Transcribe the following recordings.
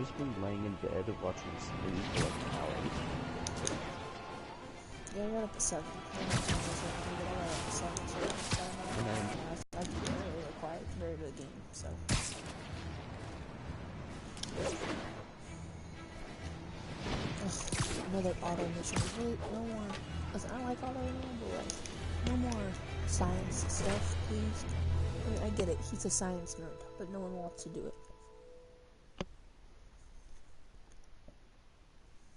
just been laying in bed watching Spooderman for like hours. Yeah, I got up at 7. I got up at 7, so I've been really quiet, very good game, so. Ugh, another auto mission. Really, no more. Listen, I like auto mission, but like, no more science stuff, please. I mean, I get it, he's a science nerd, but no one wants to do it.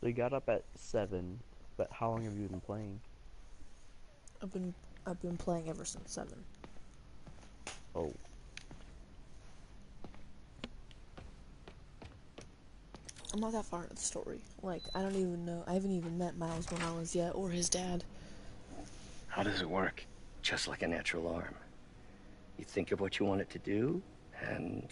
So you got up at 7, but how long have you been playing? I've been playing ever since 7. Oh. I'm not that far into the story. Like, I don't even know. I haven't even met Miles Morales yet, or his dad. How does it work? Just like a natural arm. You think of what you want it to do, and...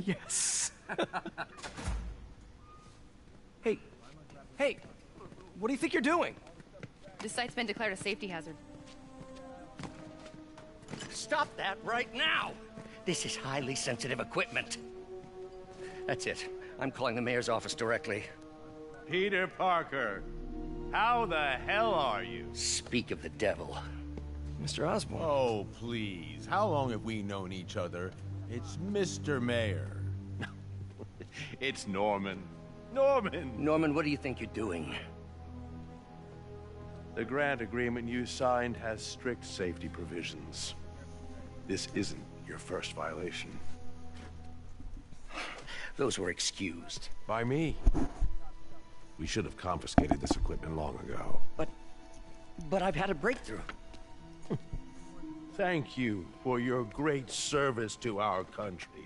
Yes. Hey, what do you think you're doing? This site's been declared a safety hazard. Stop that right now! This is highly sensitive equipment. That's it. I'm calling the mayor's office directly. Peter Parker, how the hell are you? Speak of the devil. Mr. Osborn. Oh, please. How long have we known each other? It's Mr. Mayor. It's Norman. Norman, what do you think you're doing? The grant agreement you signed has strict safety provisions. This isn't your first violation. Those were excused. By me. We should have confiscated this equipment long ago. But I've had a breakthrough. Thank you for your great service to our country.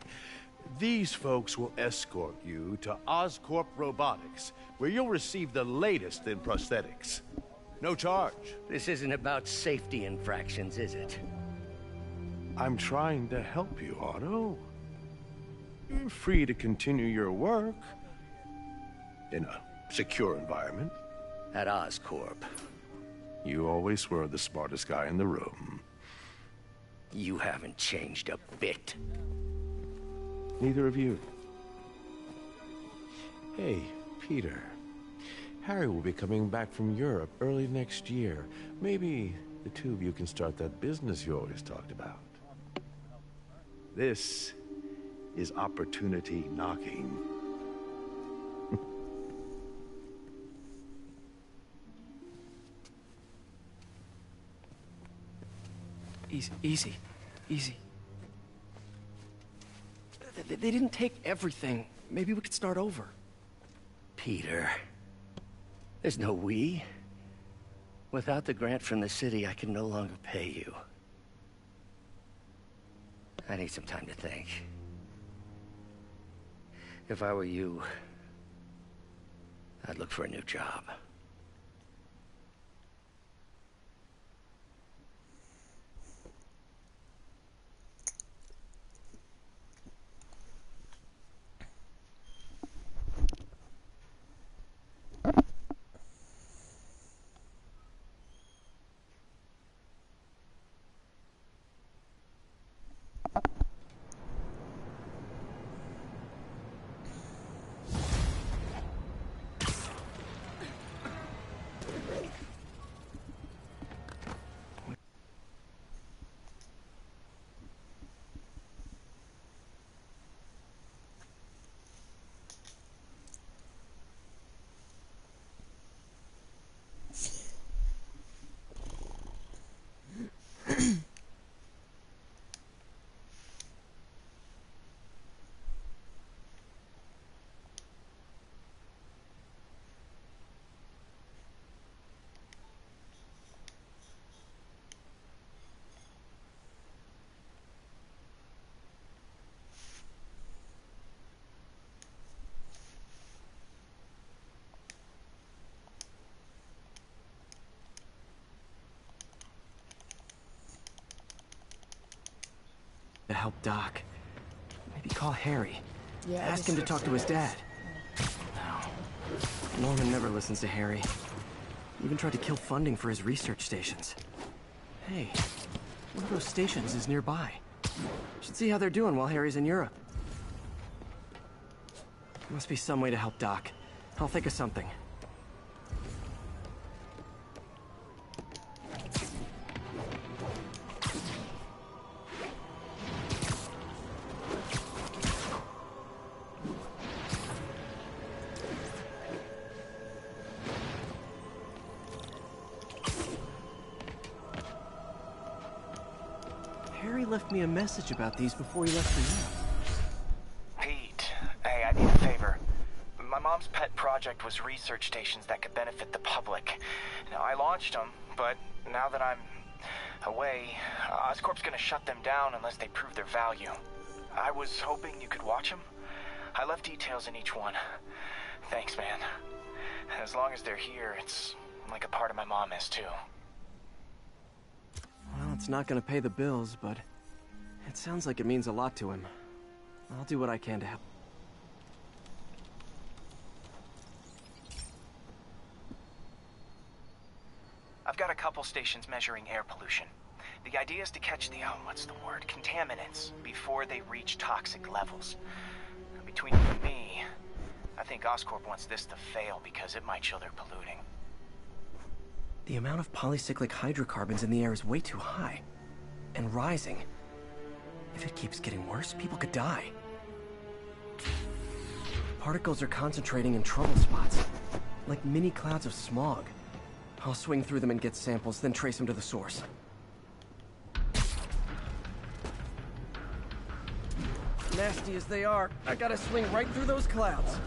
These folks will escort you to Oscorp Robotics, where you'll receive the latest in prosthetics. No charge. This isn't about safety infractions, is it? I'm trying to help you, Otto. You're free to continue your work in a secure environment. At Oscorp. You always were the smartest guy in the room. You haven't changed a bit. Neither of you. Hey, Peter. Harry will be coming back from Europe early next year. Maybe the two of you can start that business you always talked about. This is opportunity knocking. Easy. They didn't take everything. Maybe we could start over. Peter, there's no we. Without the grant from the city, I can no longer pay you. I need some time to think. If I were you, I'd look for a new job. To help Doc. Maybe call Harry. Yeah. Ask him to talk to his dad. No. Norman never listens to Harry. Even tried to kill funding for his research stations. Hey, one of those stations is nearby. Should see how they're doing while Harry's in Europe. Must be some way to help Doc. I'll think of something. Harry left me a message about these before he left for you. Pete, hey, I need a favor. My mom's pet project was research stations that could benefit the public. Now, I launched them, but now that I'm away, Oscorp's gonna shut them down unless they prove their value. I was hoping you could watch them. I left details in each one. Thanks, man. As long as they're here, it's like a part of my mom is, too. Well, it's not gonna pay the bills, but it sounds like it means a lot to him. I'll do what I can to help. I've got a couple stations measuring air pollution. The idea is to catch the, what's the word, contaminants before they reach toxic levels. Between you and me, I think Oscorp wants this to fail because it might show they're polluting. The amount of polycyclic hydrocarbons in the air is way too high. And rising. If it keeps getting worse, people could die. Particles are concentrating in trouble spots, like mini clouds of smog. I'll swing through them and get samples, then trace them to the source. Nasty as they are, I gotta swing right through those clouds.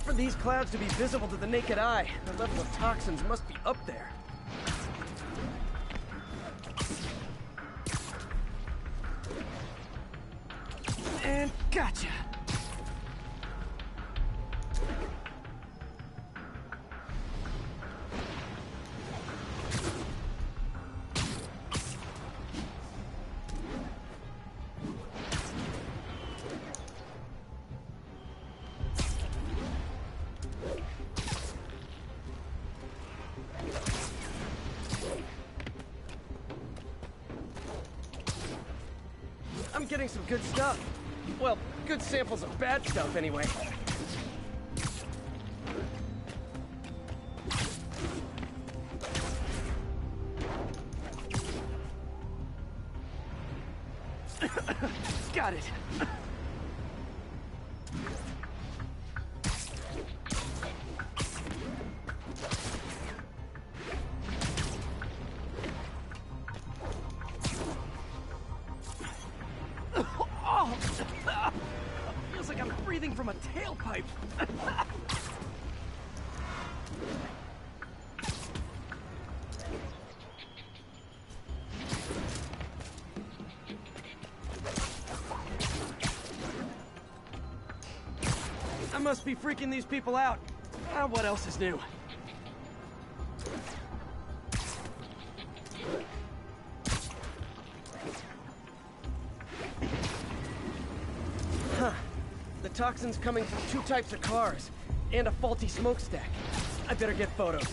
For these clouds to be visible to the naked eye, the level of toxins must be up there. And gotcha! I'm getting some good stuff. Well, good samples of bad stuff, anyway. Got it. Feels like I'm breathing from a tailpipe. I must be freaking these people out. What else is new? The toxin's coming from two types of cars, and a faulty smokestack. I better get photos.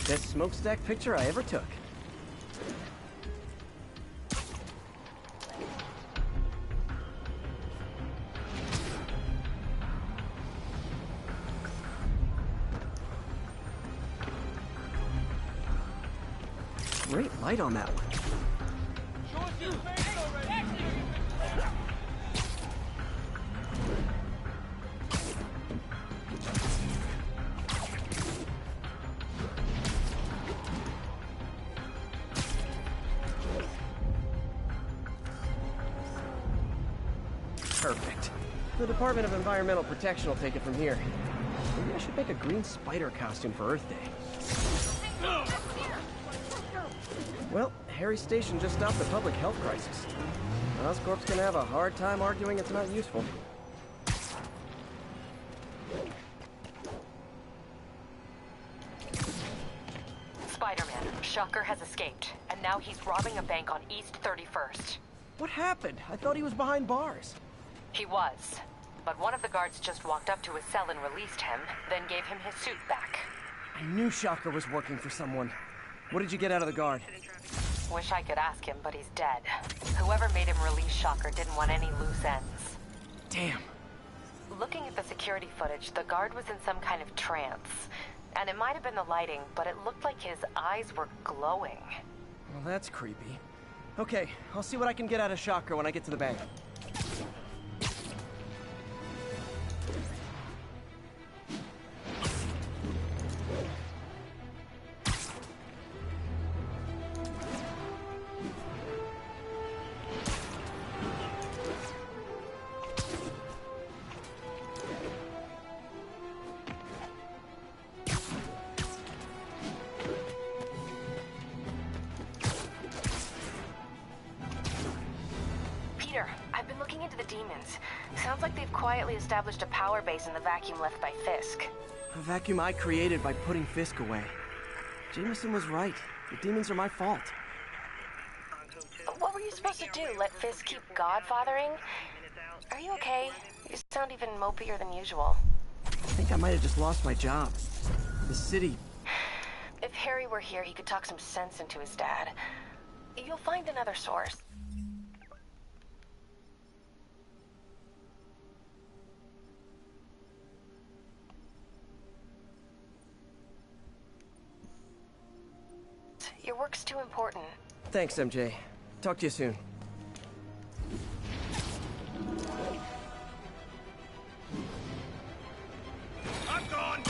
Best smokestack picture I ever took. Great light on that one. Show us your face already! Perfect. The Department of Environmental Protection will take it from here. Maybe I should make a green spider costume for Earth Day. Well, Harry's station just stopped the public health crisis. Oscorp's gonna have a hard time arguing it's not useful. Spider-Man, Shocker has escaped, and now he's robbing a bank on East 31st. What happened? I thought he was behind bars. He was, but one of the guards just walked up to his cell and released him, then gave him his suit back. I knew Shocker was working for someone. What did you get out of the guard? Wish I could ask him, but he's dead. Whoever made him release Shocker didn't want any loose ends. Damn. Looking at the security footage, the guard was in some kind of trance. And it might have been the lighting, but it looked like his eyes were glowing. Well, that's creepy. Okay, I'll see what I can get out of Shocker when I get to the bank. I've been looking into the demons. Sounds like they've quietly established a power base in the vacuum left by Fisk. A vacuum I created by putting Fisk away. Jameson was right. The demons are my fault. What were you supposed to do? Let Fisk keep godfathering? Are you okay? You sound even mopier than usual. I think I might have just lost my job. The city... If Harry were here, he could talk some sense into his dad. You'll find another source. Your work's too important. Thanks, MJ. Talk to you soon. I'm gone!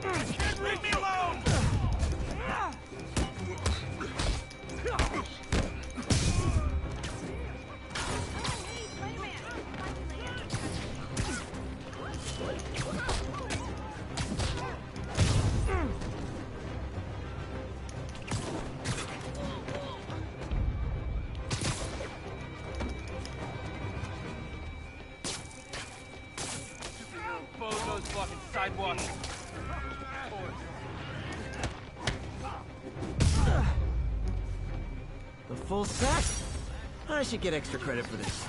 You can't leave me alone! Fucking sidewalk. The full set? I should get extra credit for this.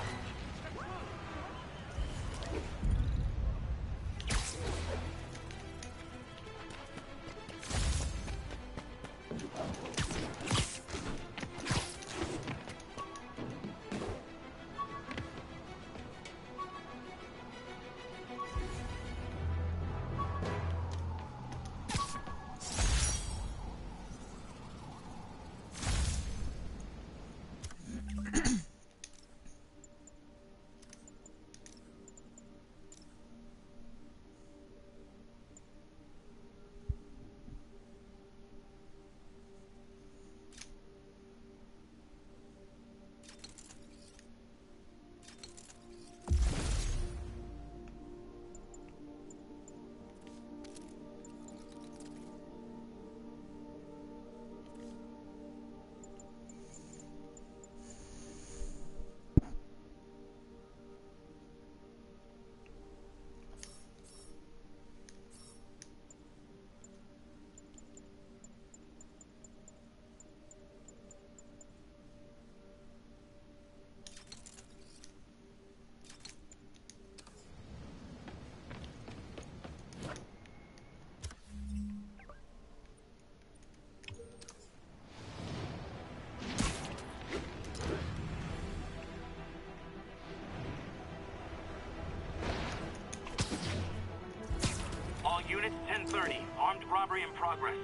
Unit 1030, armed robbery in progress.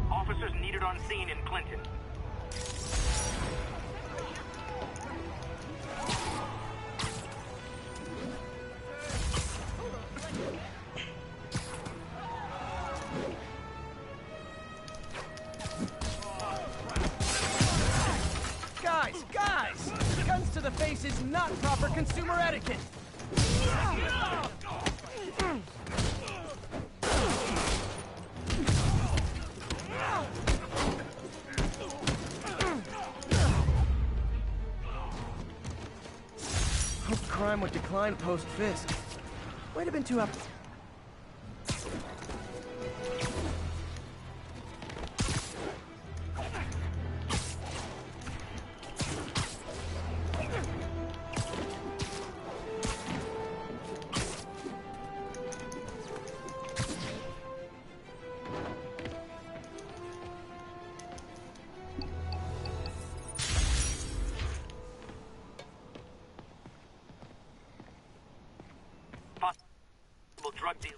Officers needed on scene in Clinton. Guys! Guns to the face is not proper consumer etiquette! Hoped crime would decline post-Fisk. Might have been too up. Possible drug deal.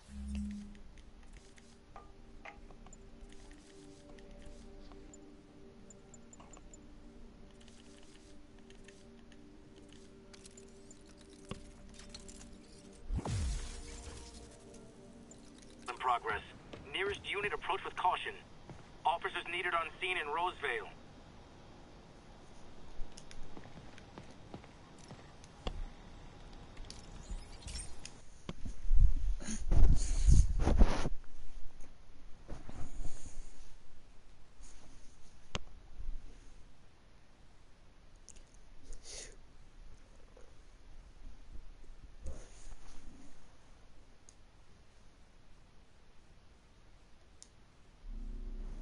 In progress. Nearest unit approach with caution. Officers needed on scene in Rosevale.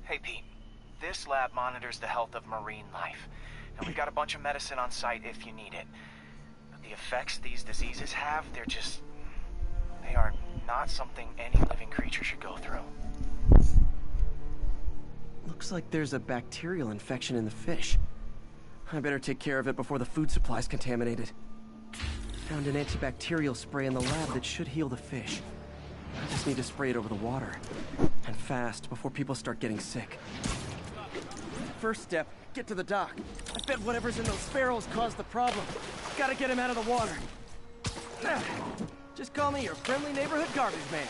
Hey, Pete. This lab monitors the health of marine life. And we've got a bunch of medicine on site if you need it. But the effects these diseases have, they are not something any living creature should go through. Looks like there's a bacterial infection in the fish. I better take care of it before the food supply's contaminated. Found an antibacterial spray in the lab that should heal the fish. I just need to spray it over the water. And fast, before people start getting sick. First step, get to the dock. I bet whatever's in those barrels caused the problem. Gotta get him out of the water. Just call me your friendly neighborhood garbage man.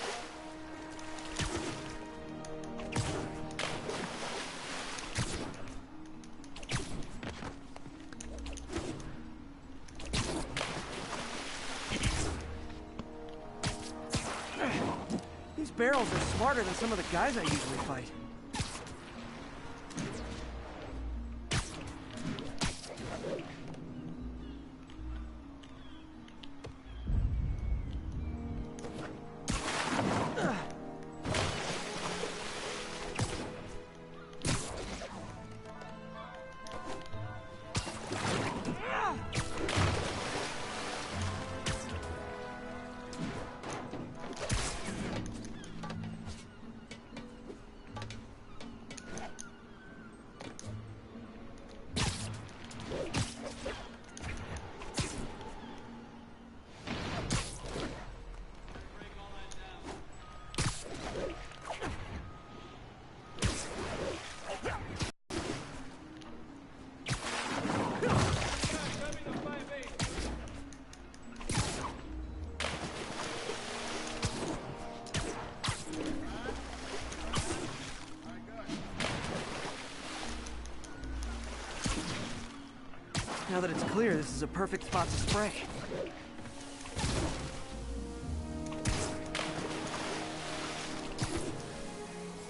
These barrels are smarter than some of the guys I usually fight. Now that it's clear, this is a perfect spot to spray.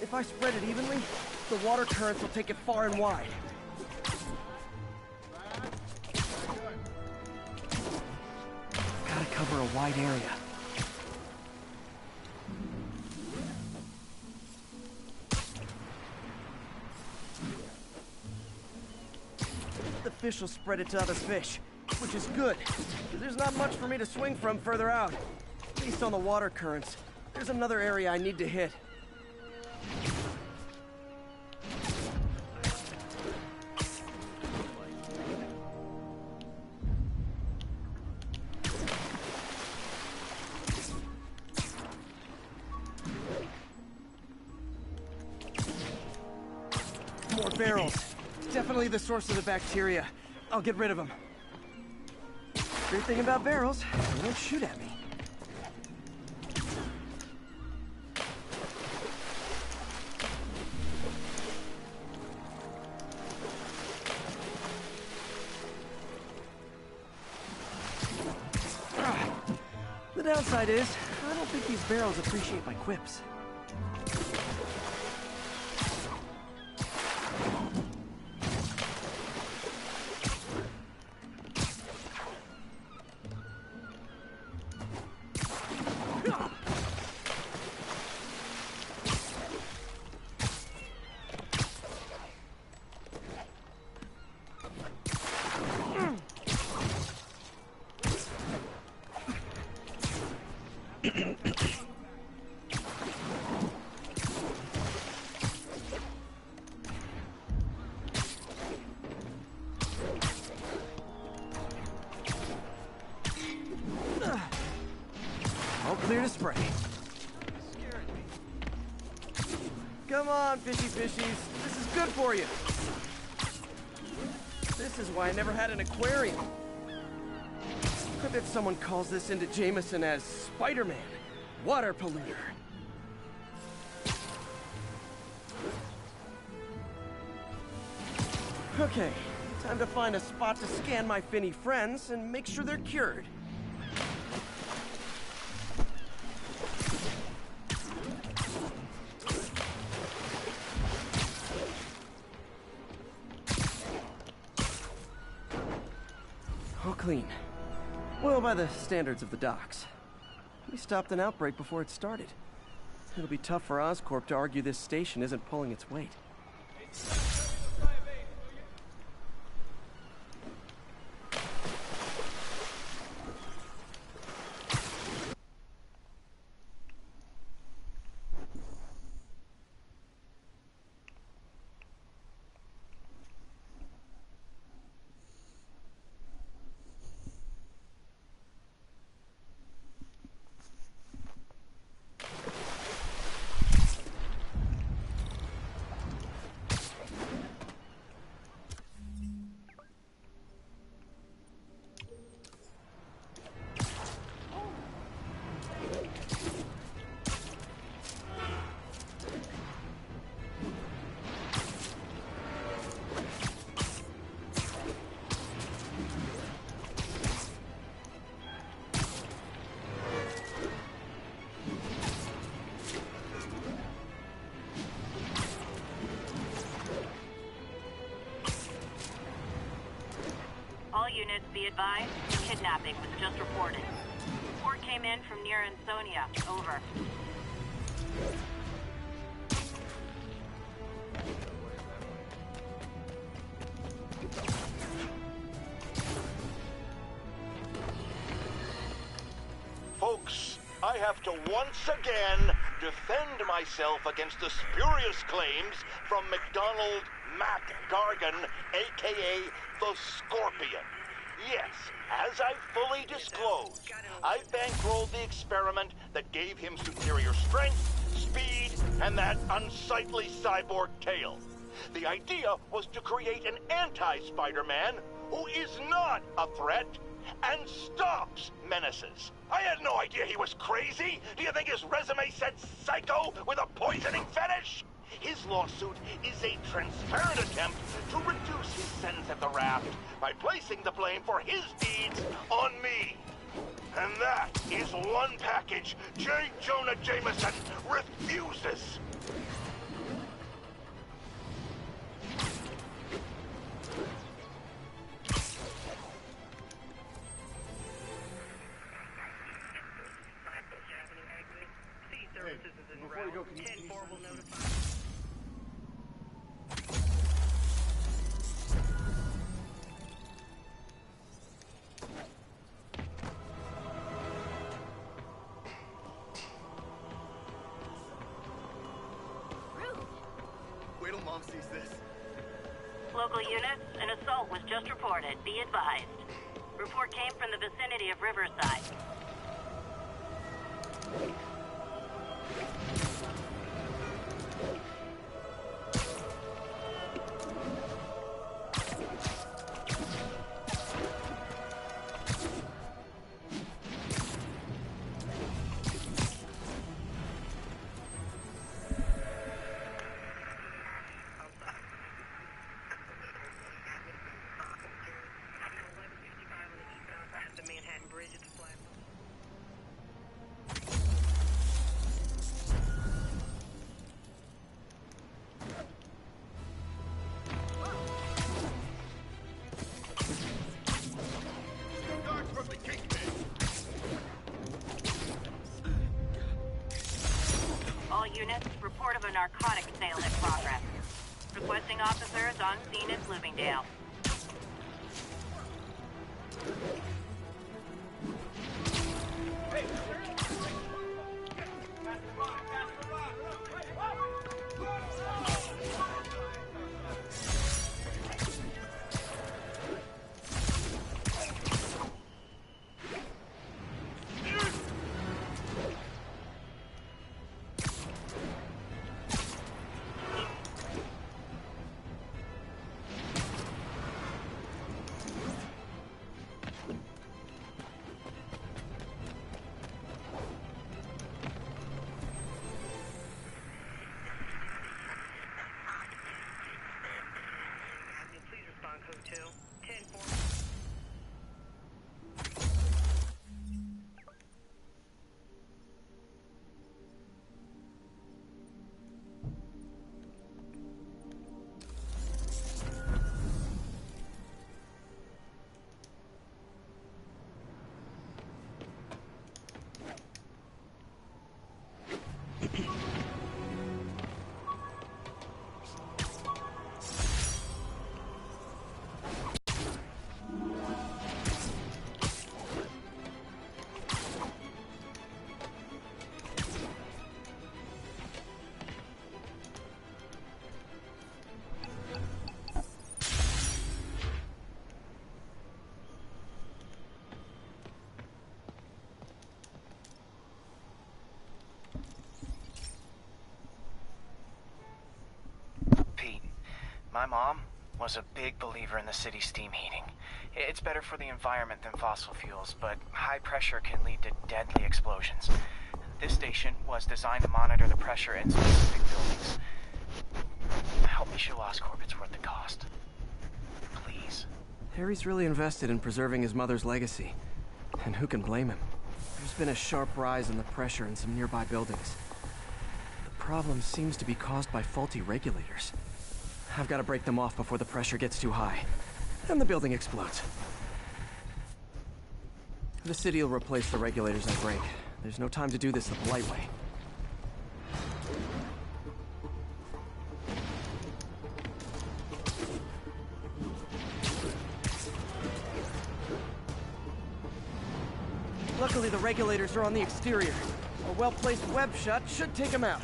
If I spread it evenly, the water currents will take it far and wide. Gotta cover a wide area. The fish will spread it to other fish, which is good, because there's not much for me to swing from further out. Based on the water currents, there's another area I need to hit. More barrels. Definitely the source of the bacteria. I'll get rid of them. Great thing about barrels, they don't shoot at me. The downside is, I don't think these barrels appreciate my quips. clear to spray. Come on, fishy fishies. This is good for you. This is why I never had an aquarium. I bet someone calls this into Jameson as Spooderman, water polluter. Okay, time to find a spot to scan my finny friends and make sure they're cured. All clean. Well, by the standards of the docks. We stopped an outbreak before it started. It'll be tough for Oscorp to argue this station isn't pulling its weight. Units, be advised, kidnapping was just reported. Report came in from near Ansonia. Over. Folks, I have to once again defend myself against the spurious claims from McDonald Mac Gargan, a.k.a. the Scorpion. Yes, as I fully disclosed, I bankrolled the experiment that gave him superior strength, speed, and that unsightly cyborg tail. The idea was to create an anti-Spider-Man who is not a threat and stops menaces. I had no idea he was crazy. Do you think his resume said psycho with a poisoning fetish? His lawsuit is a transparent attempt to reduce his sentence at the raft by placing the blame for his deeds on me. And that is one package J. Jonah Jameson refuses. Before you go, can you please Wait till Mom sees this. Local units, an assault was just reported. Be advised. Report came from the vicinity of Riverside. Units, report of a narcotics sale in progress. Requesting officers on scene at Bloomingdale. My mom was a big believer in the city's steam heating. It's better for the environment than fossil fuels, but high pressure can lead to deadly explosions. This station was designed to monitor the pressure in specific buildings. Help me show Oscorp it's worth the cost. Please. Harry's really invested in preserving his mother's legacy. And who can blame him? There's been a sharp rise in the pressure in some nearby buildings. The problem seems to be caused by faulty regulators. I've got to break them off before the pressure gets too high. And the building explodes. The city will replace the regulators I break. There's no time to do this the polite way. Luckily, the regulators are on the exterior. A well-placed web shot should take them out.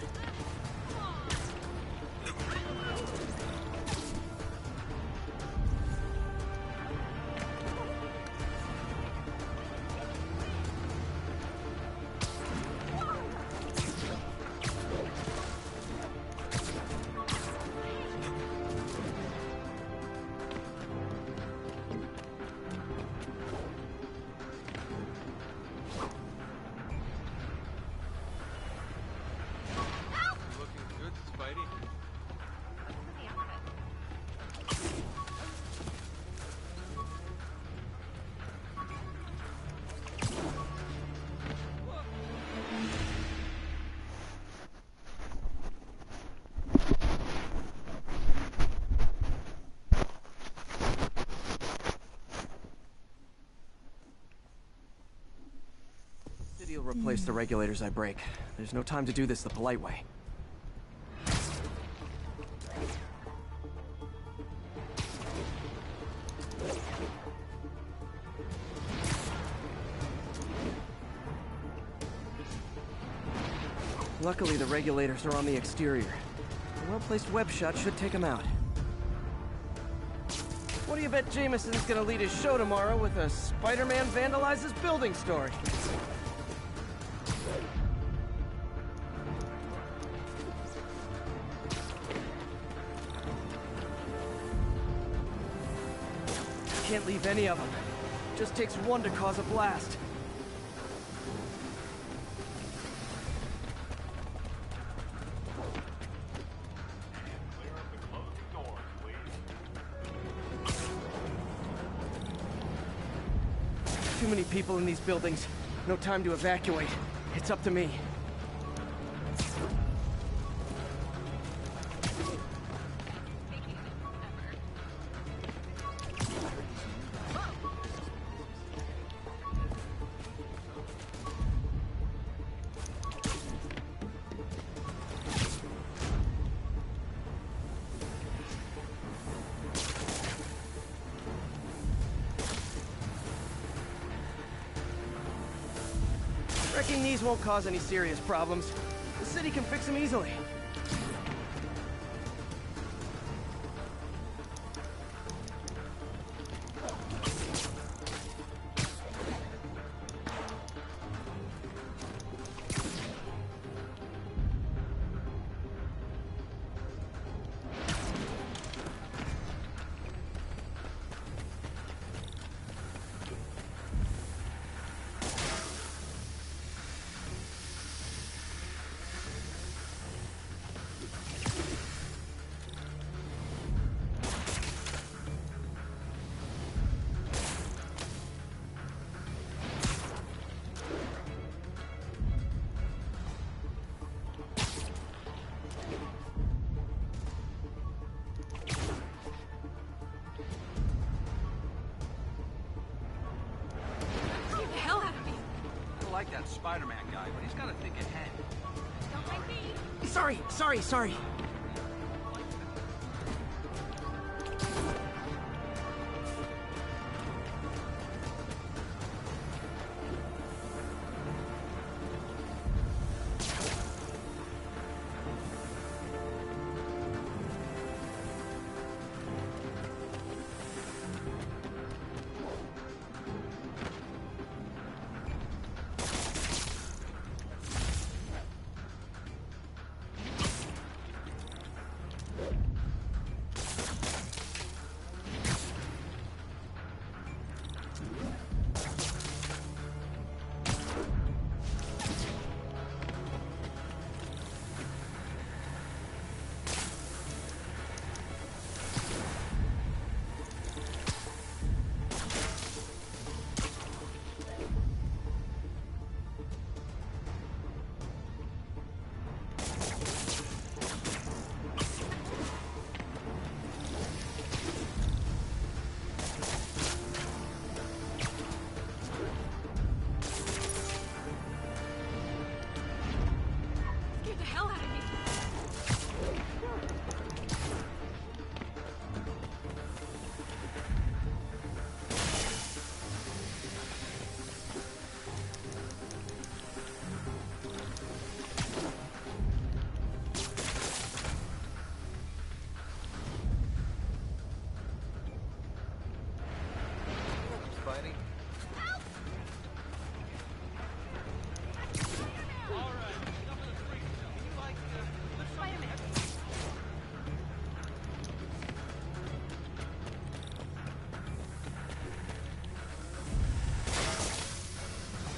City'll replace the regulators I break. There's no time to do this the polite way. Luckily, the regulators are on the exterior. A well-placed web shot should take them out. What do you bet Jameson's gonna lead his show tomorrow with a Spider-Man vandalizes building story? Can't leave any of them. Just takes one to cause a blast. Too many people in these buildings. No time to evacuate. It's up to me. Wrecking these won't cause any serious problems. The city can fix them easily. Like that Spider-Man guy, but he's got to think ahead. Don't mind me. Sorry.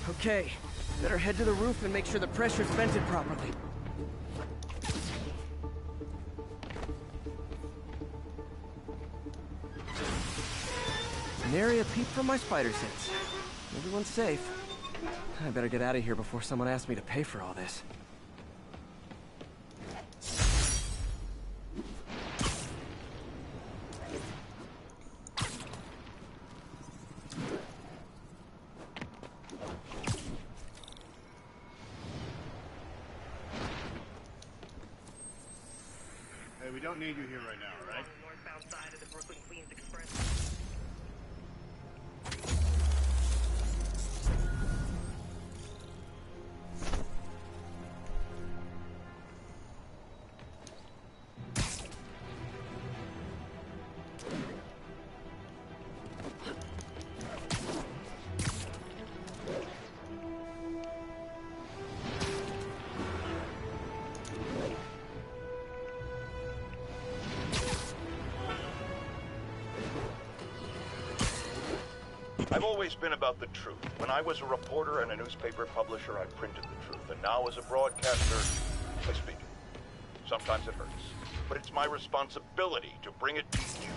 Okay, better head to the roof and make sure the pressure's vented properly. Nary a peep from my spider sense. Everyone's safe. I better get out of here before someone asks me to pay for all this. Hey, we don't need you here right now, all right? Northbound side of the Brooklyn Queens Express. I've always been about the truth. When I was a reporter and a newspaper publisher, I printed the truth. And now as a broadcaster, I speak it. Sometimes it hurts. But it's my responsibility to bring it to you.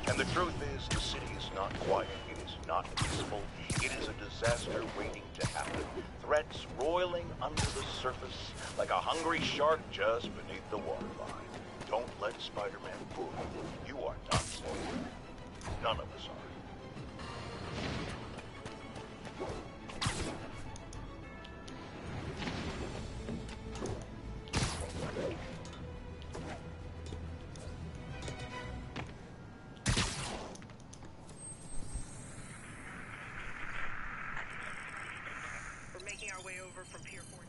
And the truth is, the city is not quiet. It is not peaceful. It is a disaster waiting to happen. Threats roiling under the surface like a hungry shark just beneath the waterline. Don't let Spider-Man fool you. You are not safe. None of us are. We're making our way over from Pier 4.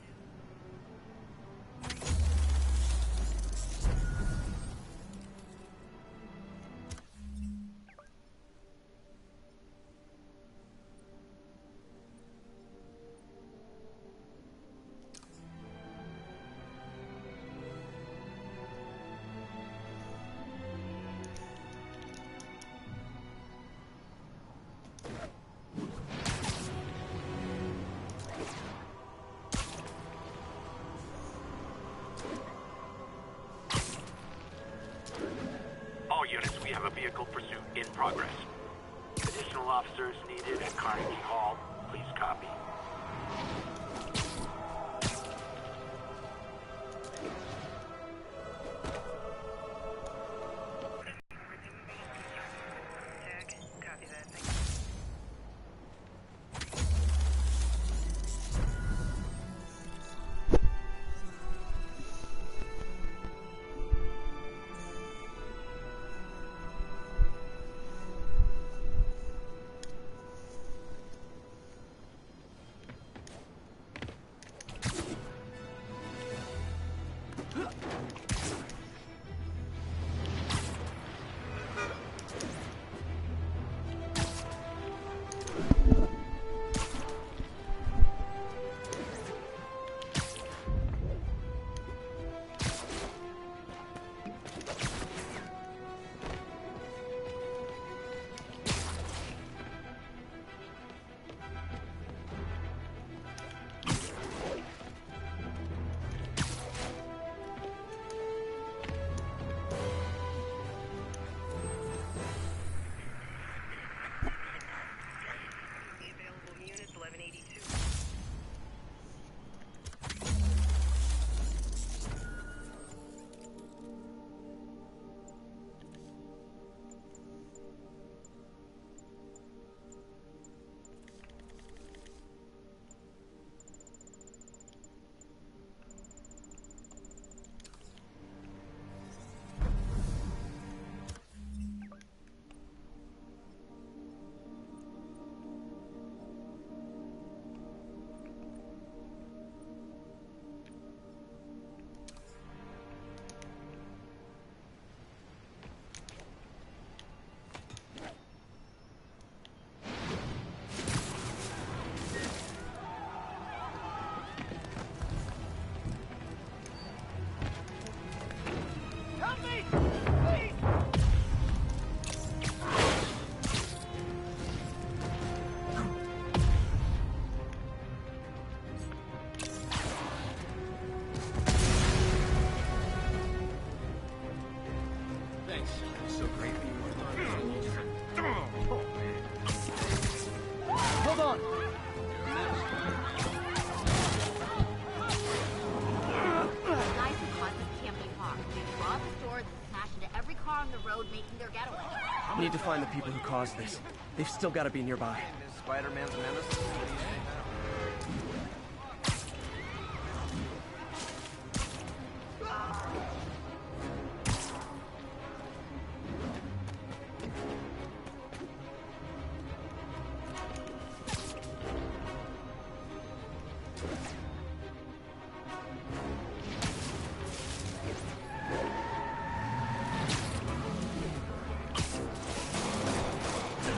All units, we have a vehicle pursuit in progress. Additional officers needed at Carnegie Hall. Please copy. Copy that. Thank you. Need to find the people who caused this. They've still got to be nearby. Spider-Man's menace?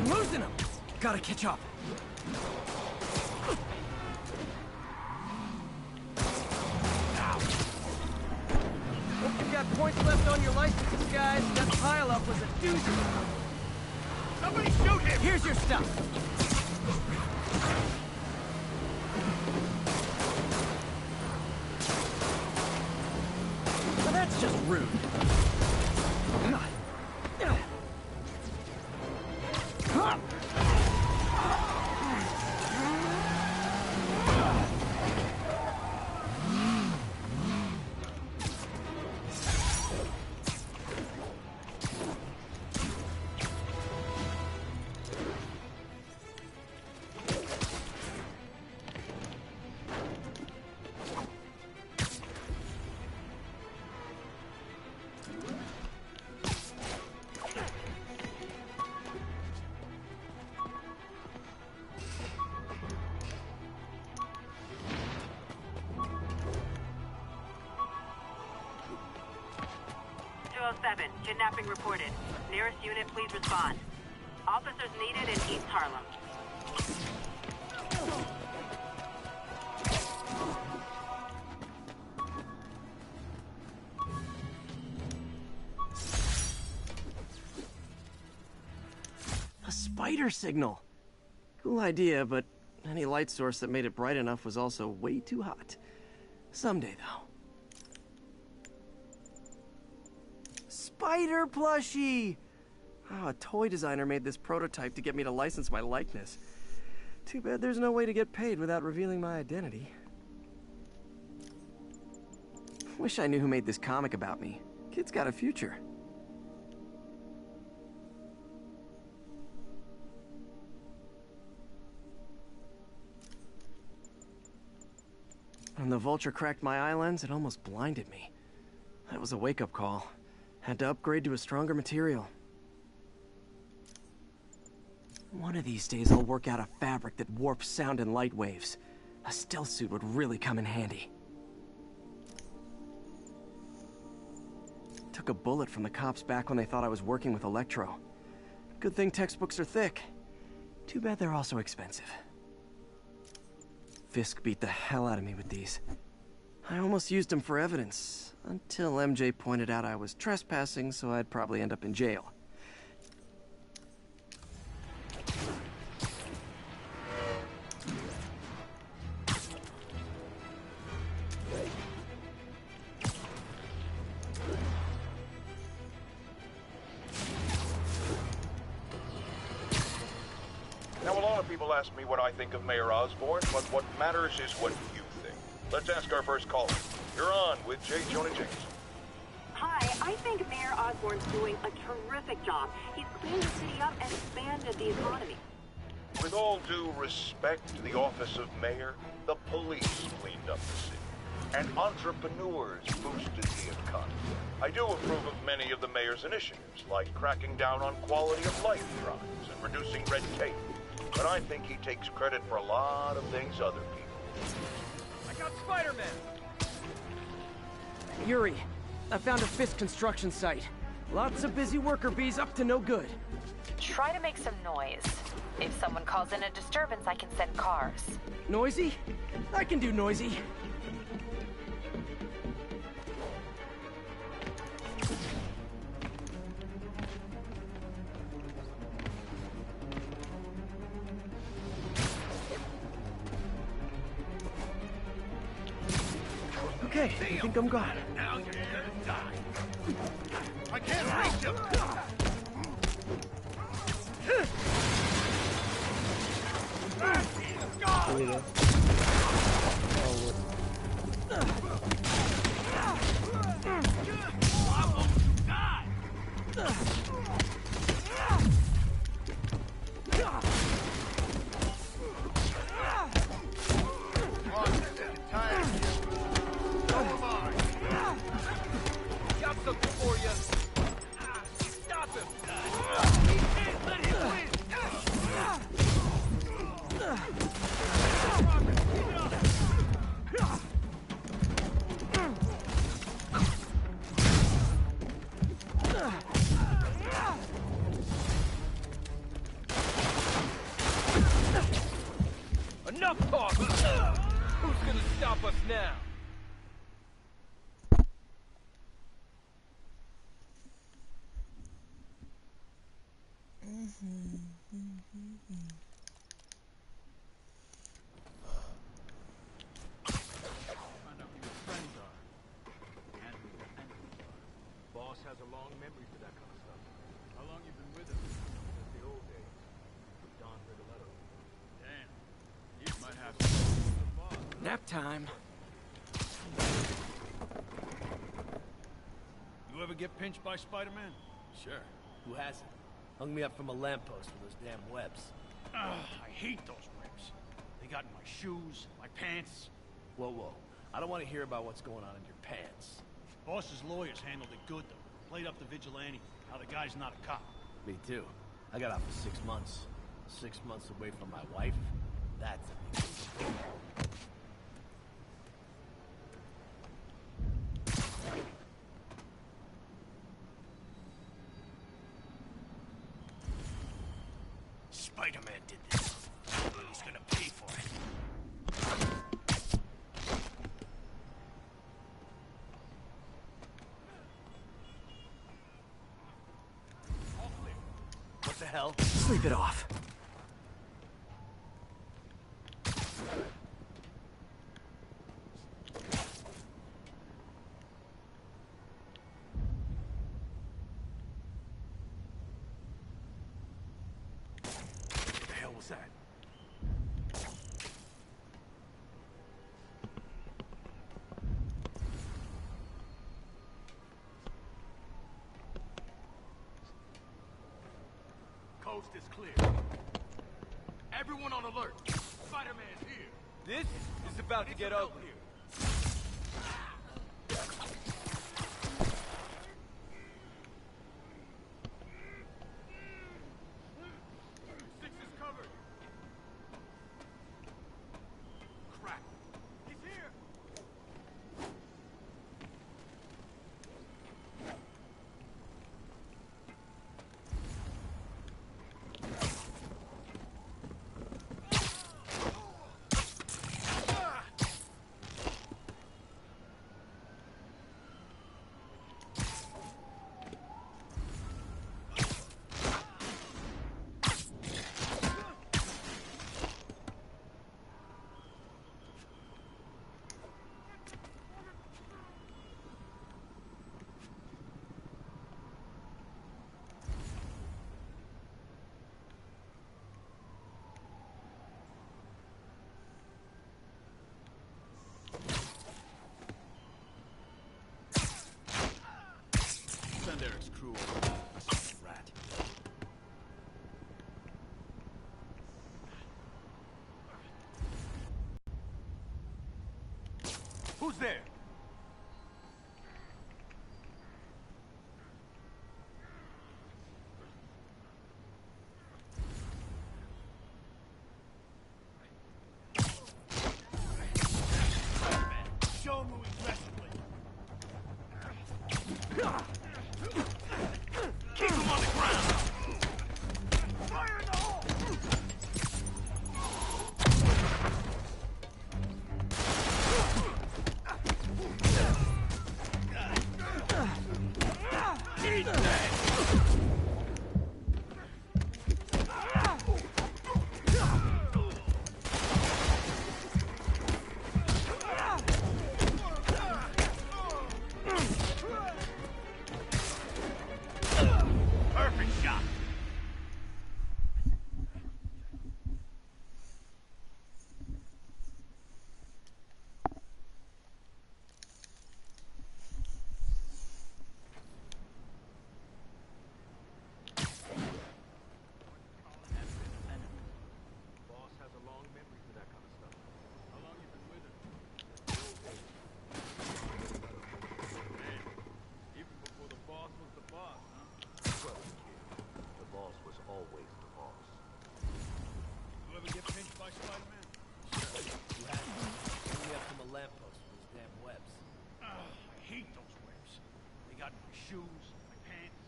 Losing him! Gotta catch up. Hope you've got points left on your licenses, guys. That pile-up was a doozy. Somebody shoot him! Here's your stuff. Well, that's just rude. Kidnapping reported. Nearest unit, please respond. Officers needed in East Harlem. A spider signal. Cool idea, but any light source that made it bright enough was also way too hot. Someday, though. Spider plushie! Oh, a toy designer made this prototype to get me to license my likeness. Too bad there's no way to get paid without revealing my identity. Wish I knew who made this comic about me. Kid's got a future. When the vulture cracked my eye lens, it almost blinded me. That was a wake-up call. Had to upgrade to a stronger material. One of these days I'll work out a fabric that warps sound and light waves. A stealth suit would really come in handy. Took a bullet from the cops back when they thought I was working with Electro. Good thing textbooks are thick. Too bad they're also expensive. Fisk beat the hell out of me with these. I almost used them for evidence, until MJ pointed out I was trespassing, so I'd probably end up in jail. Now, a lot of people ask me what I think of Mayor Osborn, but what matters is what you think. Let's ask our first caller. You're on with J. Jonah Jameson. Hi, I think Mayor Osborn's doing a terrific job. He's cleaned the city up and expanded the economy. With all due respect to the office of mayor, the police cleaned up the city. And entrepreneurs boosted the economy. I do approve of many of the mayor's initiatives, like cracking down on quality of life crimes and reducing red tape. But I think he takes credit for a lot of things other people. I got Spider-Man! Yuri, I found a Fisk construction site. Lots of busy worker bees up to no good. Try to make some noise. If someone calls in a disturbance, I can send cars. Noisy? I can do noisy. Okay, I think I'm gone. Now you're gonna die. I can't reach him. Here we go. Who's gonna stop us now? Find out who your friends are. And who your enemies are. Boss has a long memory for that kind of stuff. How long you been with him? Since the old days. With Don Rigoletto. Damn. You might have some. Nap time. You ever get pinched by Spider-Man? Sure. Who hasn't? Hung me up from a lamppost for those damn webs. I hate those webs. They got in my shoes, my pants. Whoa, whoa. I don't want to hear about what's going on in your pants. Boss's lawyers handled it good, though. Played up the vigilante. How the guy's not a cop. Me too. I got out for 6 months. 6 months away from my wife. That's a big deal. Spider-Man did this. He's gonna pay for it. What the hell? Sleep it off. What the hell was that? Coast is clear. Everyone on alert. Spider-Man's here. This is about to get ugly. Six is covered. Crap. He's here. Send Eric's crew over. Rat. Who's there? Show him who he's messing with. Keep him on the ground! Fire in the hole! Eat that! Perfect shot! Boss has a long memory for that kind of stuff. How long you been with him? Man, even before the boss was the boss, huh? Trust me, kid. The boss was always the boss. You ever get pinched by Spider-Man? Who hasn't? Hung me up from a lamppost for those damn webs. I hate those webs. They got in my shoes, my pants.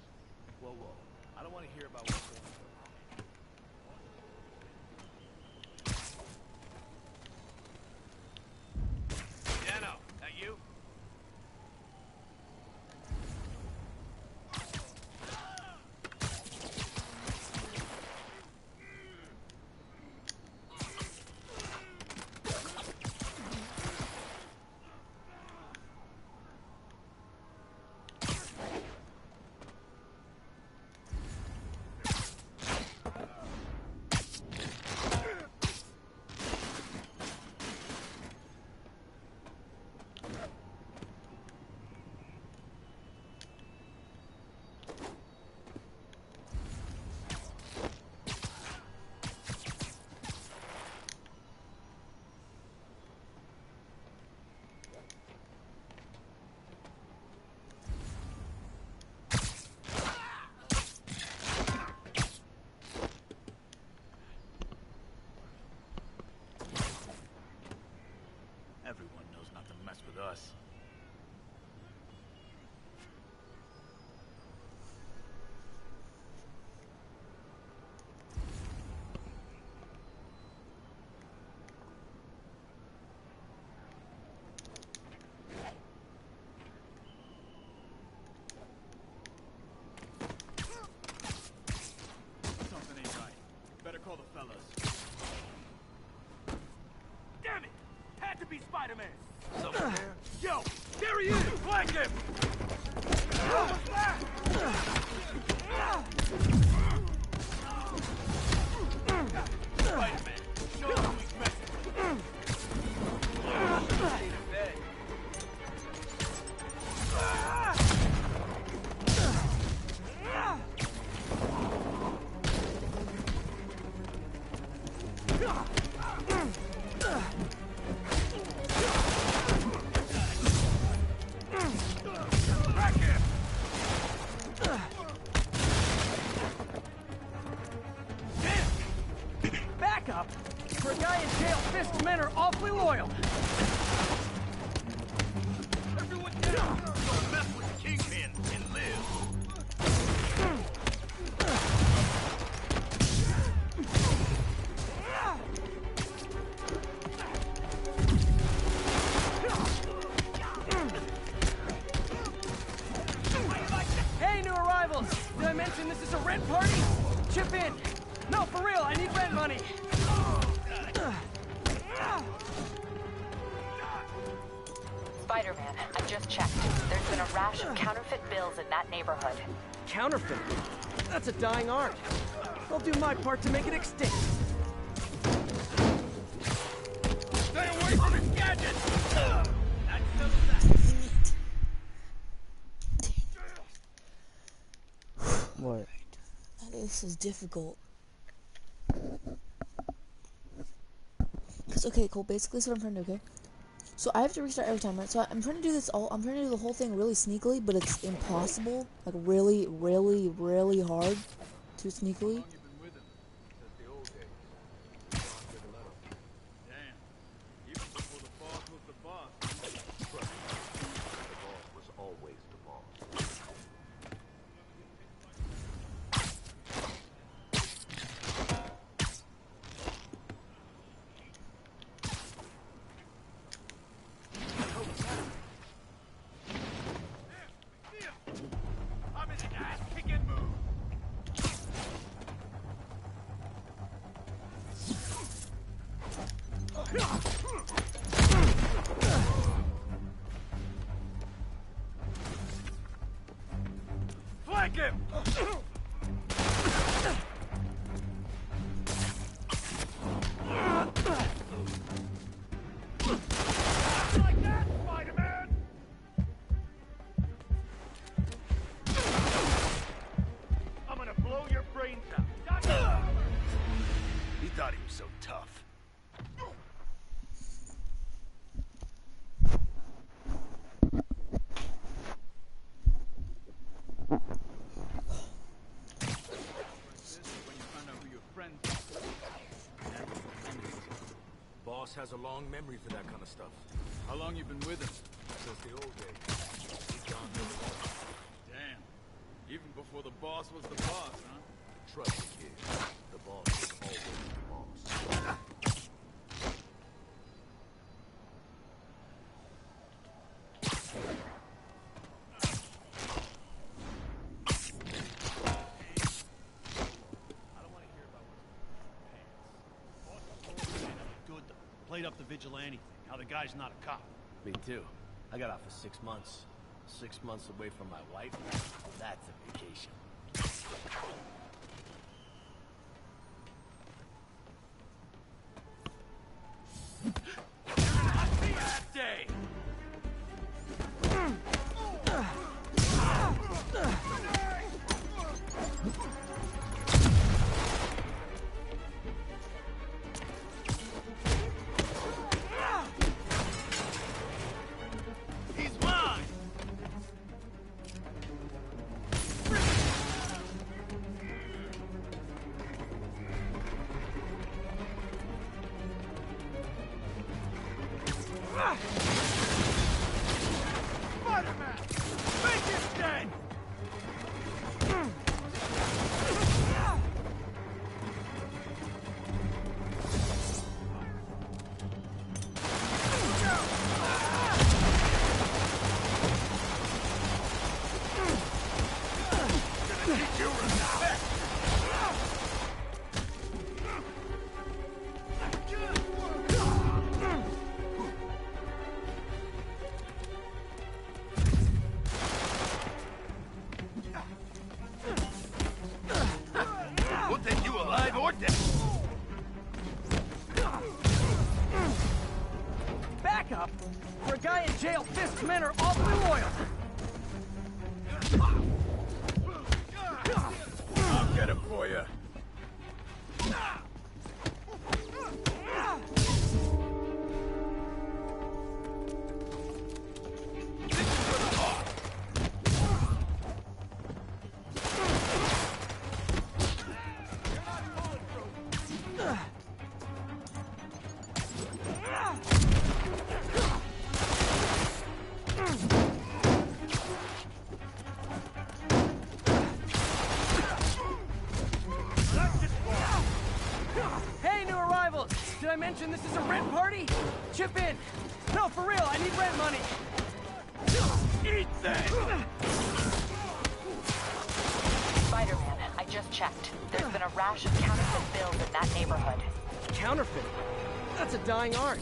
Whoa, whoa. I don't want to hear about what's going on. us. Something ain't right. Better call the fellas. Damn it! Had to be Spider-Man! Someone there? Yo! There he is! Flank him! What's that? Spider-Man, show him who he's messing with. Need a bed. Back here! Back up! For a guy in jail, Fisk's men are awfully loyal. Everyone down! Don't mess with the Kingpin and live! Hey, new arrivals! Did I mention this is a rent party? Chip in! No, for real, I need rent money! Spider-Man, I just checked. There's been a rash of counterfeit bills in that neighborhood. Counterfeit? That's a dying art. I'll do my part to make it extinct. Stay away from his gadget! That settles that. What? This is difficult. Cause okay, cool. Basically, that's what I'm trying to do. Okay, so I have to restart every time, right? So I'm trying to do this all. I'm trying to do the whole thing really sneakily, but it's impossible. Like really, really, really hard to sneakily. Flank him! Like that, Spider-Man! I'm gonna blow your brains out. He thought he was so tough. Boss has a long memory for that kind of stuff. How long you been with him? Since the old days. He's gone over. Damn. Even before the boss was the boss, huh? Trust me, kid. The boss is always the boss. Played up the vigilante thing. How the guy's not a cop. Me too. I got out for 6 months. 6 months away from my wife. That's a vacation. That day! He's mine! Spider-Man! Make him dead! We'll take you alive or dead. Back up! For a guy in jail, Fisk's men are awfully loyal. I'll get him for you. Hey, new arrivals! Did I mention this is a rent party? Chip in! No, for real, I need rent money! Eat that! Spider-Man, I just checked. There's been a rash of counterfeit bills in that neighborhood. Counterfeit? That's a dying art.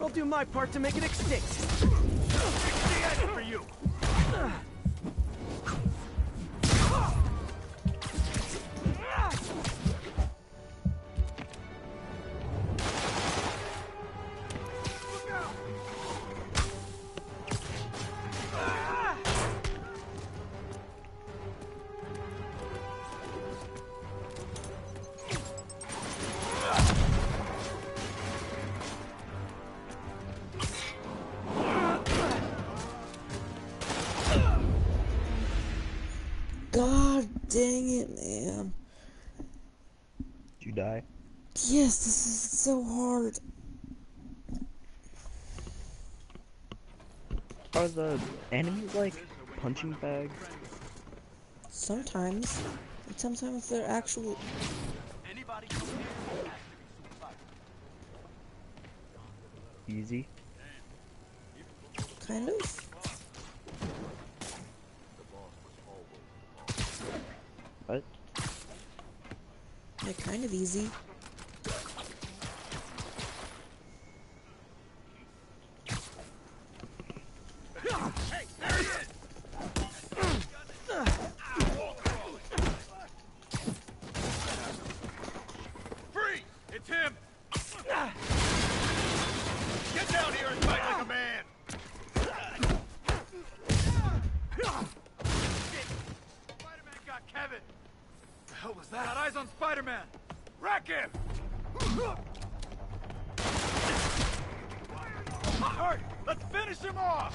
I'll do my part to make it extinct. It's the end for you! God dang it, man. Did you die? Yes, this is so hard. Are the enemies like punching bags? Sometimes. And sometimes they're actual... Easy. Kind of. What? They're kind of easy. Hey, there he is! Freeze! It's him! Get down here and fight like a man! Spider-Man got Kevin! The hell was that? Got eyes on Spider-Man! Wreck him! Alright, let's finish him off!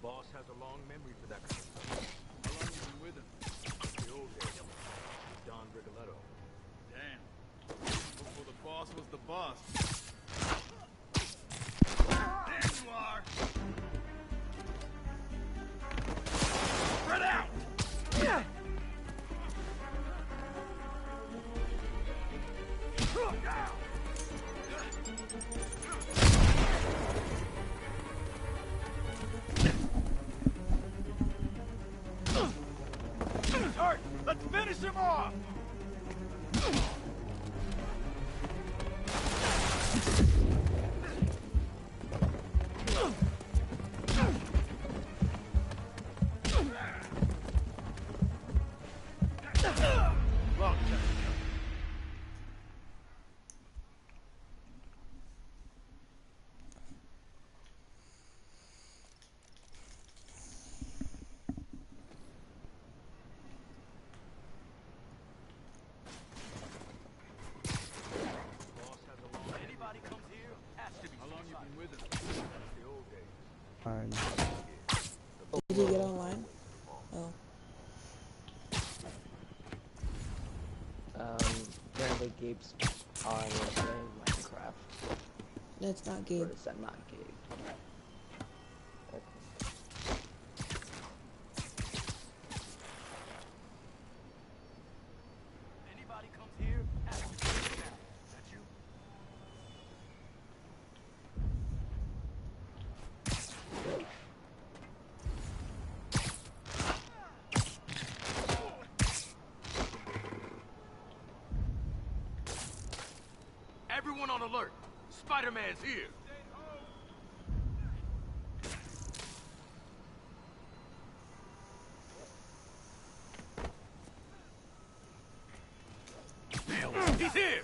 Boss has a long memory for that kind of stuff. How long you been with him? Since the old days. Don Rigoletto. Damn. Before the boss was the boss. There you are! Spread out! Yeah! Alright, let's finish him off! Darn. Did you get online? Oh. Apparently Gabe's on Minecraft. That's not Gabe. Or is that not Gabe? Anybody comes here, has to take it down. That's you. Everyone on alert. Spider-Man's here. He's here.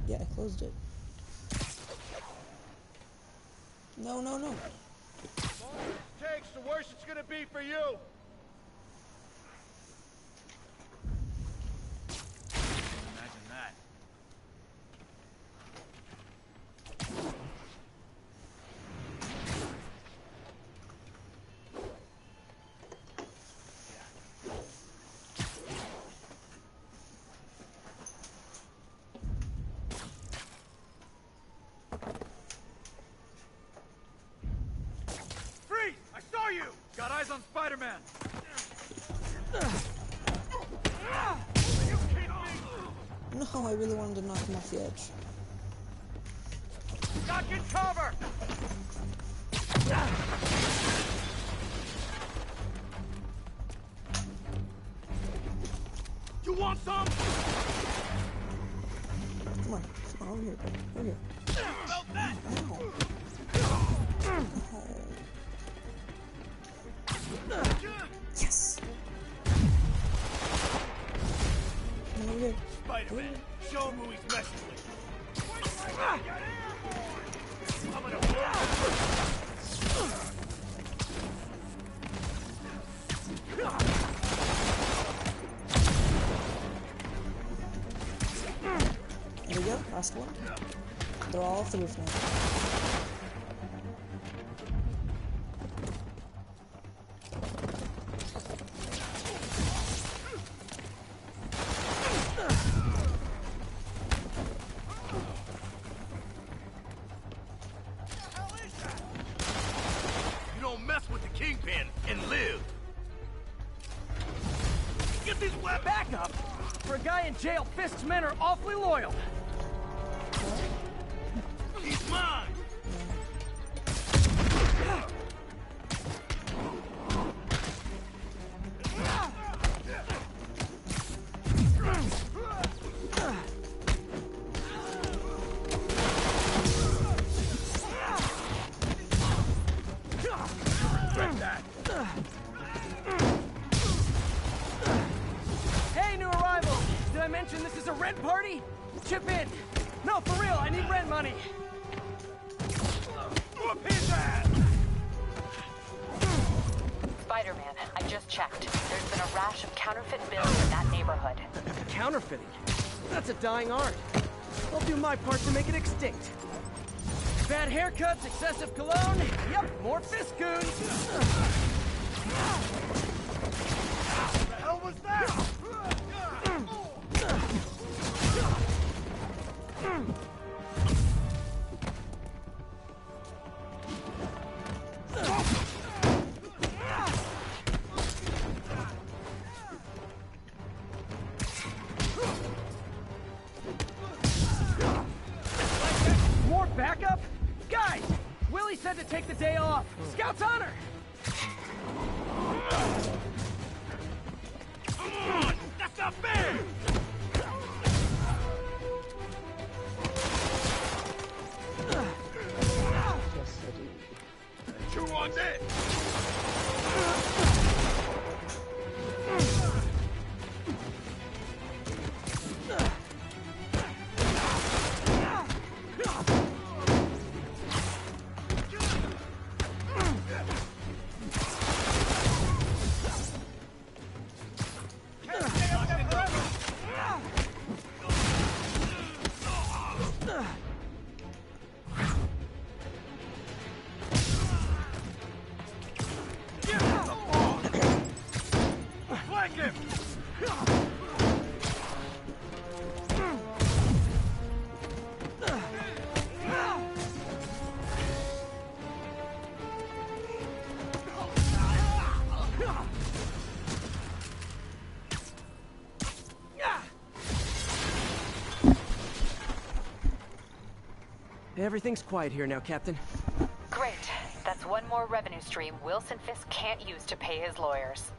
Yeah, I closed it. No, no, no. Takes the worse it's gonna be for you. Imagine that. Freeze! I saw you! Got eyes on Spider-Man! No, I really wanted to knock him off the edge. Duck in cover! You want some? Come on, over here, over here. About that! Yes! Come on, over here. Spider-Man, show him who he's messing with. I'm gonna There we go, last one. They're all off the roof now. You don't mess with the Kingpin and live. Get these web back up! For a guy in jail, Fisk's men are awfully loyal. He's mine! Hey, new arrival! Did I mention this is a rent party? Chip in. No, for real, I need rent money. Whoop his ass! Spider-Man, I just checked. There's been a rash of counterfeit bills in that neighborhood. Counterfeiting? That's a dying art. I'll do my part to make it extinct. Bad haircuts, excessive cologne. Yep, more Fisk goons. What the hell was that? More backup? Guys, Willie said to take the day off. Scout's honor. Come on! That's not fair! Chew on this! Everything's quiet here now, Captain. Great. That's one more revenue stream Wilson Fisk can't use to pay his lawyers.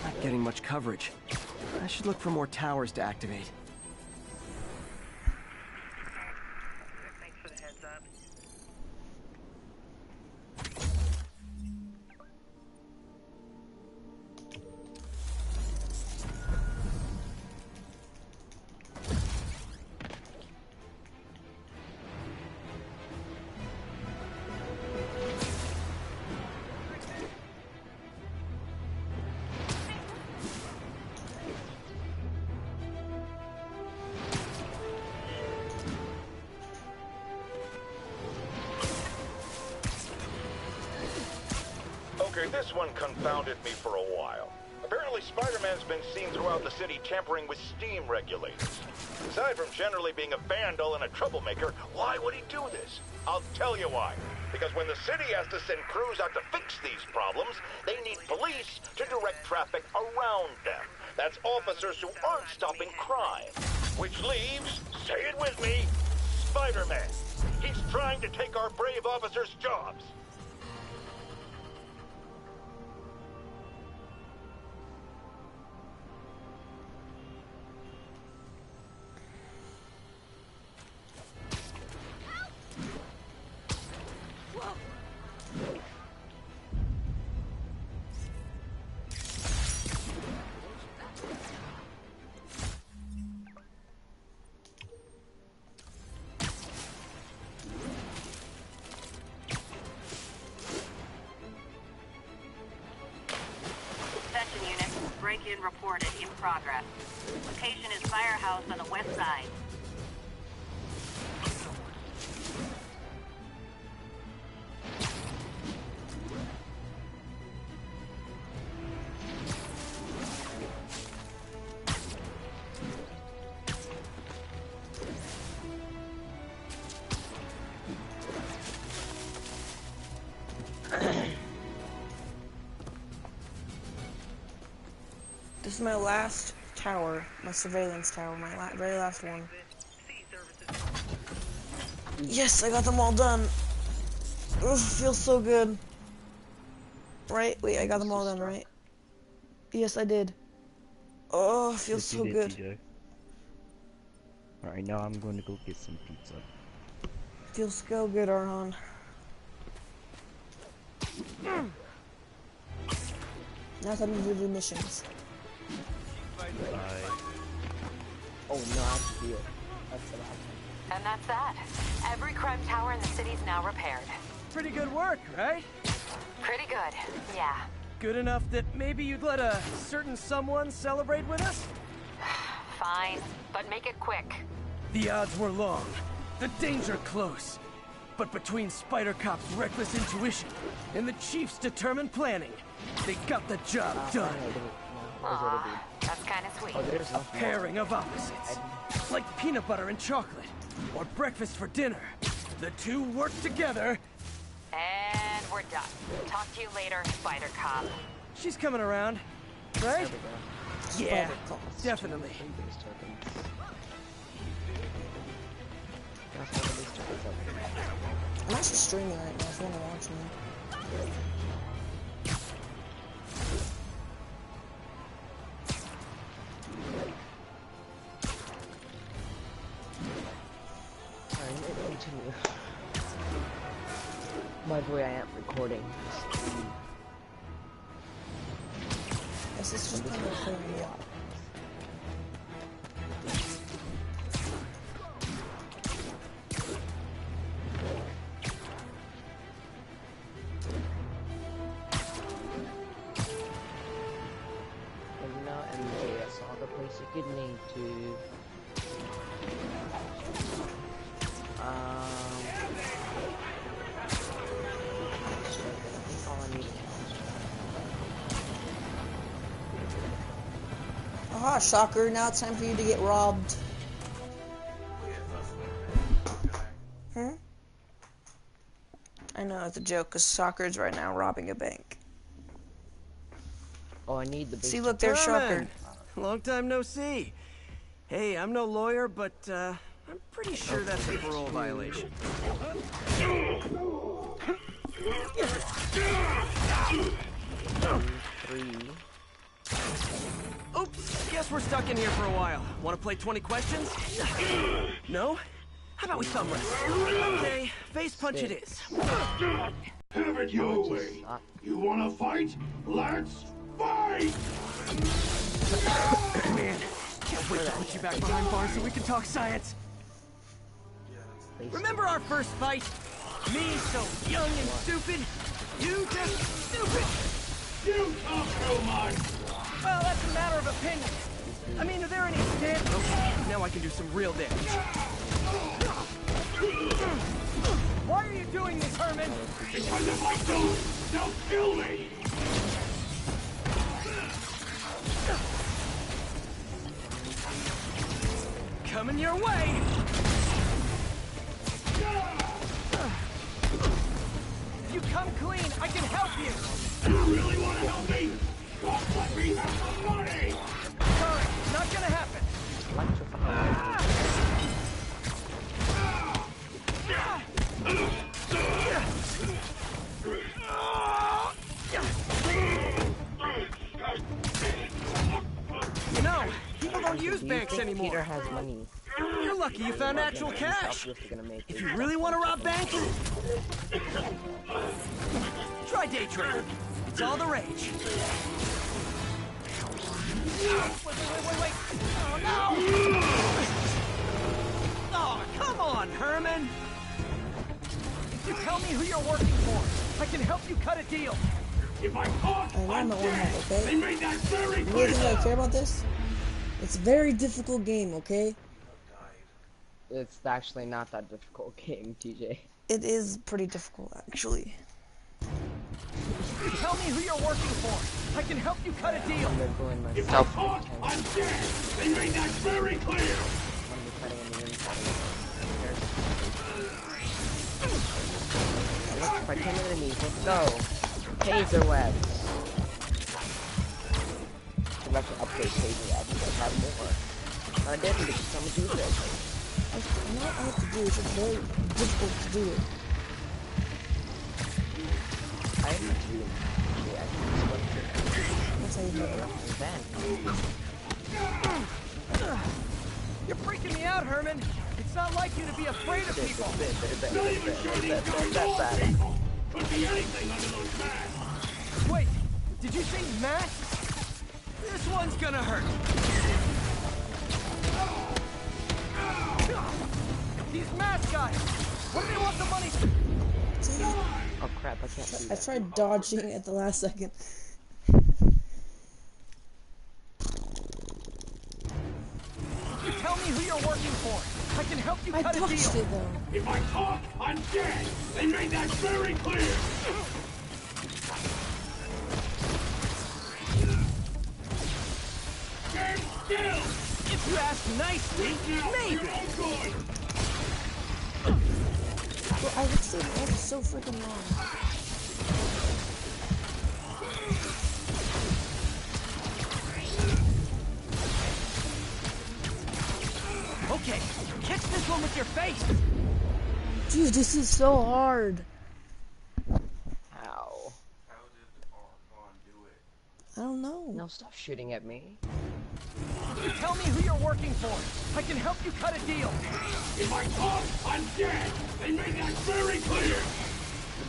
Not getting much coverage. I should look for more towers to activate. Thanks for the heads up. Okay, this one confounded me for a while. Apparently Spider-Man's been seen throughout the city tampering with steam regulators. Aside from generally being a vandal and a troublemaker, why would he do this? I'll tell you why. Because when the city has to send crews out to fix these problems, they need police to direct traffic around them. That's officers who aren't stopping crime. Which leaves, say it with me, Spider-Man. He's trying to take our brave officers' jobs. Attention units, break-in reported in progress. Location is Firehouse on the west side. This is my last tower, my surveillance tower, my very last one. Yes, I got them all done. Ugh, feels so good. Right? Wait, I got them all done, right? Yes, I did. Oh, feels so good. Alright, now I'm going to go get some pizza. Feels so good, Arhan. Now time to do the missions. Oh no, I have to do it. That's what happened. And that's that. Every crime tower in the city's now repaired. Pretty good work, right? Pretty good, yeah. Good enough that maybe you'd let a certain someone celebrate with us? Fine, but make it quick. The odds were long, the danger close. But between Spider Cop's reckless intuition and the Chief's determined planning, they got the job done. Aw, that's kind of sweet. A pairing of opposites, like peanut butter and chocolate, or breakfast for dinner. The two work together. And we're done. Talk to you later, Spider Cop. She's coming around, right? Yeah, definitely. I'm actually streaming right now if you want to watch me. Alright, continue. By the way, I am recording. This is just kind of clearing me up. And now MJS, all the place you could need to. All I need Haha, shocker, now it's time for you to get robbed. I know, it's a joke, because Shocker's right now robbing a bank. Oh, I need the base. See, look, there's Shocker. Long time no see. Hey, I'm no lawyer, but I'm pretty sure that's a parole violation. 3. Oops, guess we're stuck in here for a while. Want to play 20 questions? No? How about we thumb wrestle? Okay, face punch it is. Have it your way. You wanna fight? Let's fight! Man, can't wait to put you back behind bars so we can talk science. Remember our first fight? Me so young and stupid. You just stupid. You talk too much. Well, that's a matter of opinion. I mean, are there any stands? Okay, now I can do some real damage. Why are you doing this, Herman? Because if I don't, they'll kill me. Coming your way. If you come clean, I can help you. You really want to help me? Just let me have some money. Sorry, not gonna happen. You know, people don't use banks anymore. Peter has money. You're lucky you found actual cash. If you really want to rob banks, try day trading. It's all the rage. Wait. Oh, no! Oh, come on, Herman! If you tell me who you're working for, I can help you cut a deal. If I talk, I'm the one that, okay? They made that very You clear. really think I care about this? It's a very difficult game, okay? It's actually not that difficult game, TJ. It is pretty difficult, actually. Tell me who you're working for. I can help you cut a deal. If I talk, I'm dead. They made that very clear. Let's pretend enemies. Let's go. Taser webs. Should actually upgrade taser webs. I have more. I didn't because someone do this. I know what I have to do. It's very difficult to do it. I have to do it. That's how you do it. You're freaking me out, Herman. It's not like you to be afraid of people. Not even sure these guys are people. Could be anything under those masks. Wait, did you say masks? This one's gonna hurt. These mask guys. What do they want the money for? Oh crap, I can't see I tried dodging at the last second. Tell me who you're working for. I can help you cut a deal. It, though. If I talk, I'm dead. They made that very clear. Stand still. If you ask nicely, maybe. Well, I would say that was so freaking long. Okay, catch this one with your face. Dude, this is so hard. Ow. I don't know. No, stop shooting at me. Tell me who you're working for. I can help you cut a deal. If I talk, I'm dead. They made that very clear.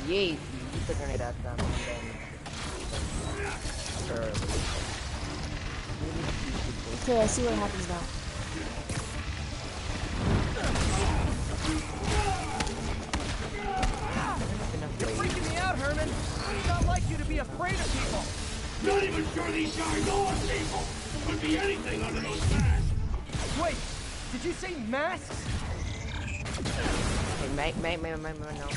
Yay, you put a grenade at them and then... Okay, I see what happens now. You're freaking me out, Herman. It's not like you to be afraid of people. Not even sure these guys are people. Could be anything under those masks. Wait, did you say masks? Hey, mate, no.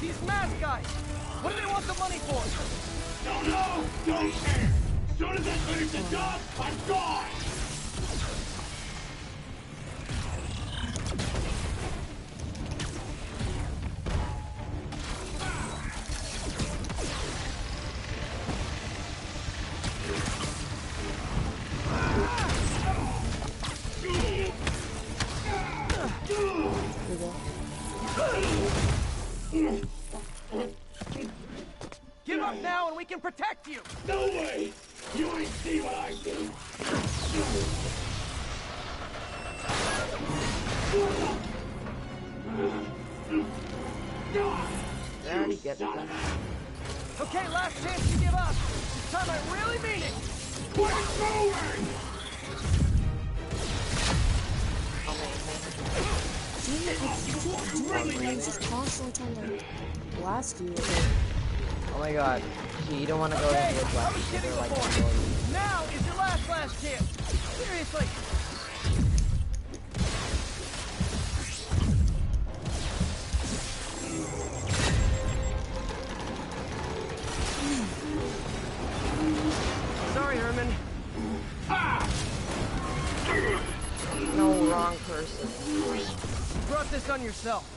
These mask guys! What do they want the money for? Don't know! Don't care! As soon as I finish the job, I'm gone! Give up now and we can protect you! No way! You ain't see what I see! I already get it then. Okay, last chance to give up. This time I really mean it. We're going! You can't do anything. He's just constantly trying to blast you. Oh my god. You don't want to go Okay, into the I blast. was kidding They're like before. Now is your last chance. Seriously. Sorry, Herman. no wrong person. You brought this on yourself.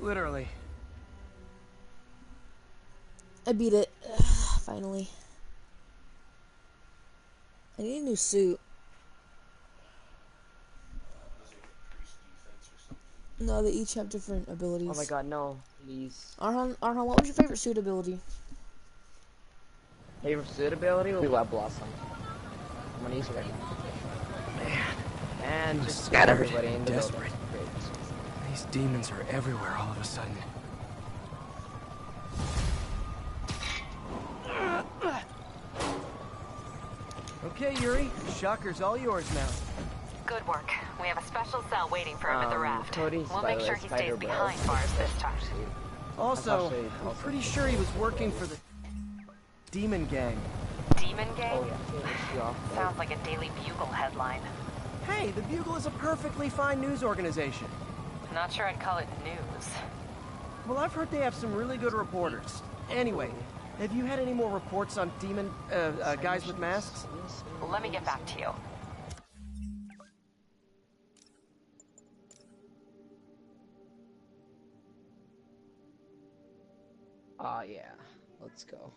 Literally. I beat it. Finally. I need a new suit. No, they each have different abilities. Oh my god, no. Please. Arhan, what was your favorite suit ability? Favorite suit ability will be Web Blossom. I'm gonna use it right now. Man. And just Scared. everybody in the Desperate. building. These demons are everywhere all of a sudden. Okay, Yuri. Shocker's all yours now. Good work. We have a special cell waiting for him at the raft. Cody's, We'll by make the sure way, he Spider stays Bro. behind bars this time. Also, I'm pretty sure he was working for the Demon Gang. Demon Gang? Oh yeah. Sounds like a Daily Bugle headline. Hey, the Bugle is a perfectly fine news organization. Not sure I'd call it news. Well, I've heard they have some really good reporters. Anyway, have you had any more reports on demon, guys with masks? Let me get back to you. Yeah. Let's go.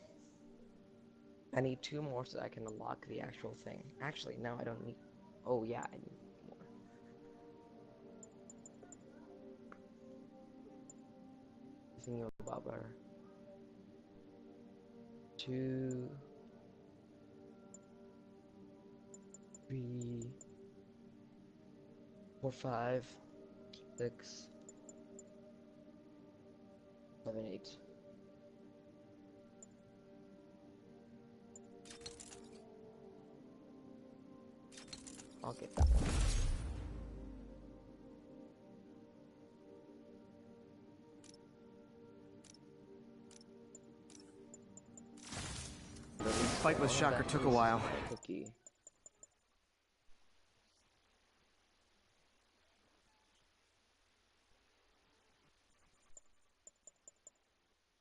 I need 2 more so I can unlock the actual thing. Actually, no, I don't need... Oh, yeah, I need more. Thinking about better. 2... 3... 4, 5... 6... 7, 8... I'll get that one. The fight with Shocker took a while. Cookie.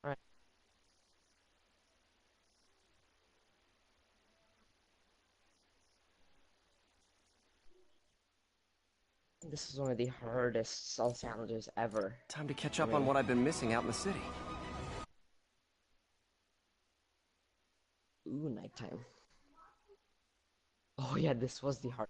Alright. This is one of the hardest cell challenges ever. Time to catch up on what I've been missing out in the city. Ooh, nighttime. Oh yeah, this was the hard.